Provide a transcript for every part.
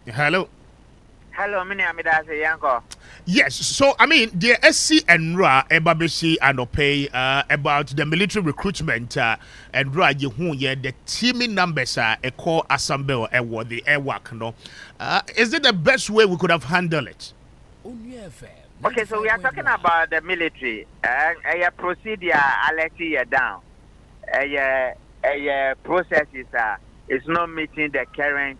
Hello. Hello, mini amida say yanko. Yes, so I mean the SC and Ra Ebabeshi and pay about the military recruitment and Ra Yehu the teaming numbers are a core assembly or the airwork no. Is it the best way we could have handled it? Okay, so we are talking about the military. A procedure I let you down. A process is not meeting the current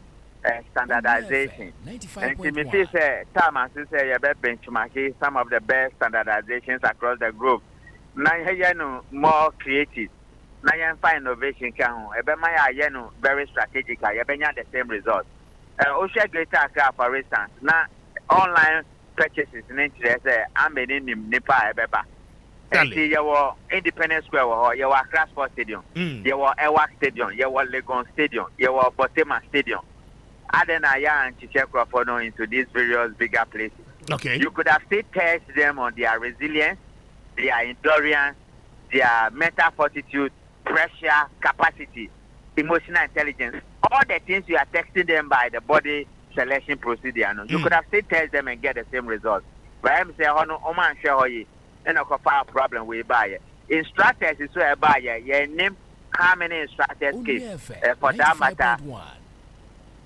standardization. And to me, say Thomas say you benchmark some of the best standardizations across the globe. Now you more creative. Now you find innovation can very strategic. You the same result. Osha Greater Accra, for instance, now online purchases in interest. I'm in Nipa Ebeba. See, you were Independence Square, you were Accra Sports Stadium, you were Ewak Stadium, you were Legon Stadium, you were Botema Stadium. Adenaya and Chichekwafono into these various bigger places. Okay. You could have still test them on their resilience, their endurance, their mental fortitude, pressure, capacity, emotional intelligence. All the things you are testing them by the body selection procedure. No? You could have still test them and get the same result. But I'm saying, oh no, Oman share you. And a problem we buy it. Instructors is where buy it. You name how many instructors came for that matter.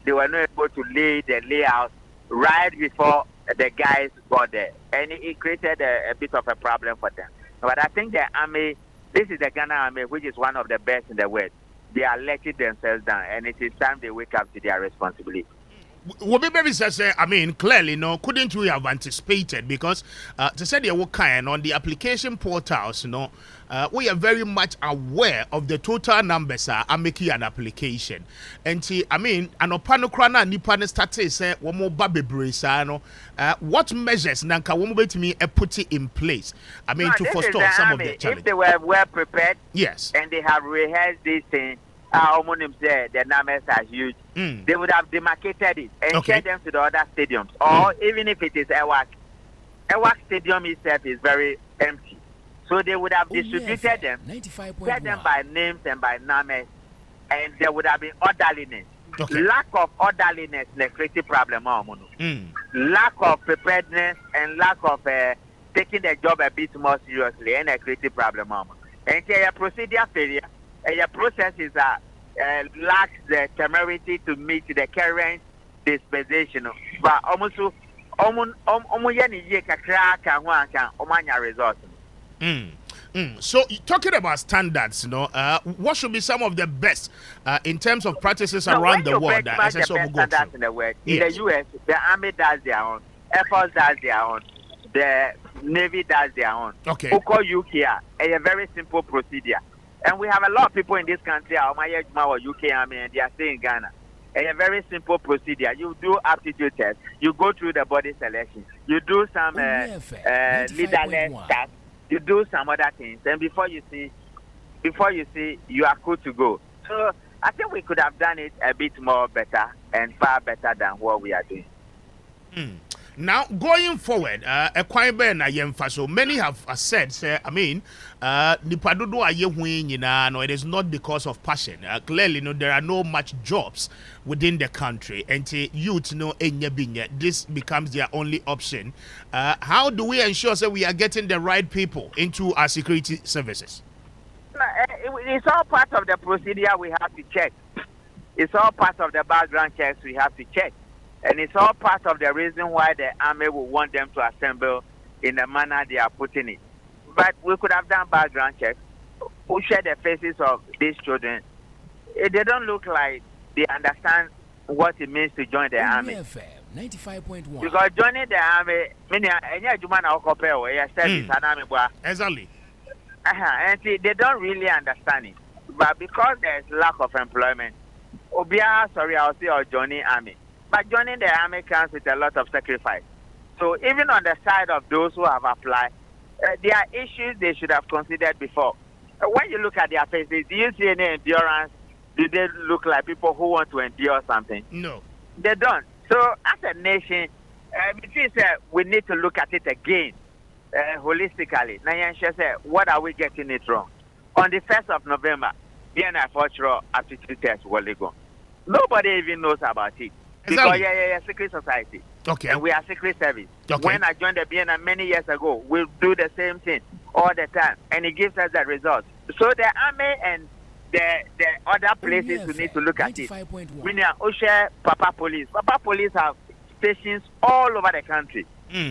They were not able to lay the layout right before the guys got there, and it created a bit of a problem for them. But I think the army, this is the Ghana army, which is one of the best in the world. They are letting themselves down, and it is time they wake up to their responsibility. Baby says, I mean, clearly, no, couldn't we have anticipated? Because to say they were kind on the application portals, we are very much aware of the total numbers are making an application. And see, I mean, an opanokrana nipane started say, one more baby brisano. What measures Nanka won't me put it in place? I mean, to forestall some of the challenges. If they were well prepared, yes, and they have rehearsed this thing. The numbers are huge. They would have demarcated it and sent them to the other stadiums. Or even if it is Ewak Stadium itself is very empty. So they would have distributed them, set them by names and by numbers, and there would have been orderliness. Okay. Lack of orderliness is a creative problem. Lack of preparedness and lack of taking the job a bit more seriously and a creative problem. And a procedure failure. Your process is lacks the temerity to meet the current dispensation. But almost results. So talking about standards, what should be some of the best in terms of practices around the world that SSO will go through? In the world, in the US, the Army does their own, Air Force does their own, the Navy does their own. Okay. Uko UK, a very simple procedure. And we have a lot of people in this country, or UK Army, and they are staying in Ghana. A very simple procedure. You do aptitude test. You go through the body selection. You do some leaderless tasks. You do some other things. And before you see, you are good to go. So I think we could have done it a bit more better and far better than what we are doing. Now, going forward, so many have said, I mean, it is not because of passion. Clearly, there are no much jobs within the country, and youth, this becomes their only option. How do we ensure that we are getting the right people into our security services? It's all part of the procedure we have to check. It's all part of the background checks we have to check. And it's all part of the reason why the army will want them to assemble in the manner they are putting it. But we could have done background checks. We share the faces of these children. They don't look like they understand what it means to join the army. 95.1. Because joining the army, Exactly. And see, they don't really understand it. But because there's lack of employment, I'll say joining army. But joining the army comes with a lot of sacrifice. So even on the side of those who have applied, there are issues they should have considered before. When you look at their faces, do you see any endurance? Do they look like people who want to endure something? No. They don't. So as a nation, we need to look at it again, holistically. What are we getting it wrong? On the 1st of November, BNI Cultural Aptitude Test will go. Nobody even knows about it. Because yeah, secret society. Okay. And we are secret service. Okay. When I joined the BNI many years ago, we do the same thing all the time, and it gives us the results. So the army and the other places we need to look at it. We need Osha Papa Police. Papa Police have stations all over the country.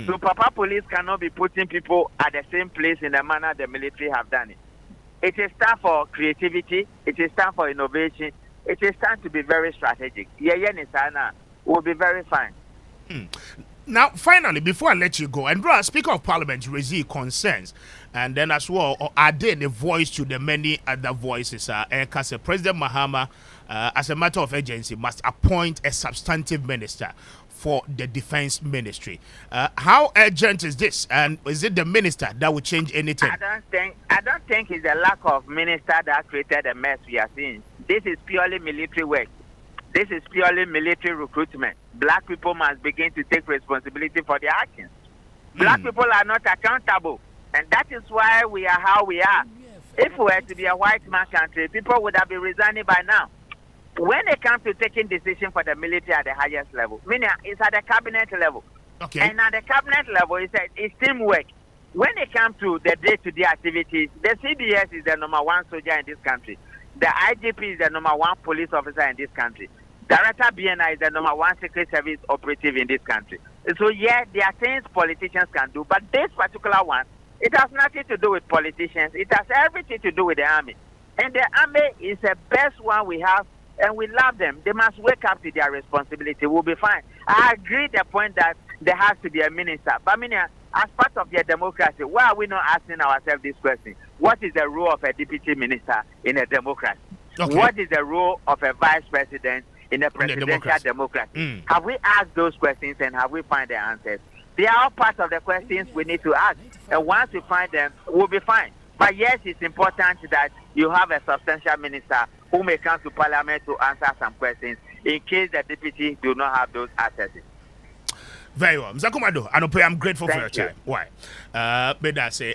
So Papa Police cannot be putting people at the same place in the manner the military have done it. It is time for creativity. It is time for innovation. It is time to be very strategic. Nisana will be very fine. Now, finally, before I let you go, and bro, Speaker of Parliament raised concerns, and then as well, added a voice to the many other voices. Because President Mahama, as a matter of urgency, must appoint a substantive minister for the defense ministry. How urgent is this? And is it the minister that will change anything? I don't think it's the lack of minister that created the mess we are seeing. This is purely military work. This is purely military recruitment. Black people must begin to take responsibility for their actions. Black people are not accountable, and that is why we are how we are. If we were to be a white man country, people would have been resigning by now. When it comes to taking decisions for the military at the highest level, meaning it's at the cabinet level. Okay. And at the cabinet level, it's teamwork. When it comes to the day-to-day activities, the CBS is the #1 soldier in this country. The IGP is the #1 police officer in this country. Director BNI is the #1 Secret Service operative in this country. So, yeah, there are things politicians can do, but this particular one, it has nothing to do with politicians. It has everything to do with the army. And the army is the best one we have, and we love them. They must wake up to their responsibility. We'll be fine. I agree the point that there has to be a minister. But I mean, as part of their democracy, why are we not asking ourselves this question? What is the role of a deputy minister in a democracy? Okay. What is the role of a vice president in a presidential democracy? Have we asked those questions and have we found the answers? They are all part of the questions we need to ask. And once we find them, we'll be fine. But yes, it's important that you have a substantial minister who may come to Parliament to answer some questions in case the deputy do not have those accesses. Very well. Mr. Kumadoe, I'm grateful for your time. Why? But I say,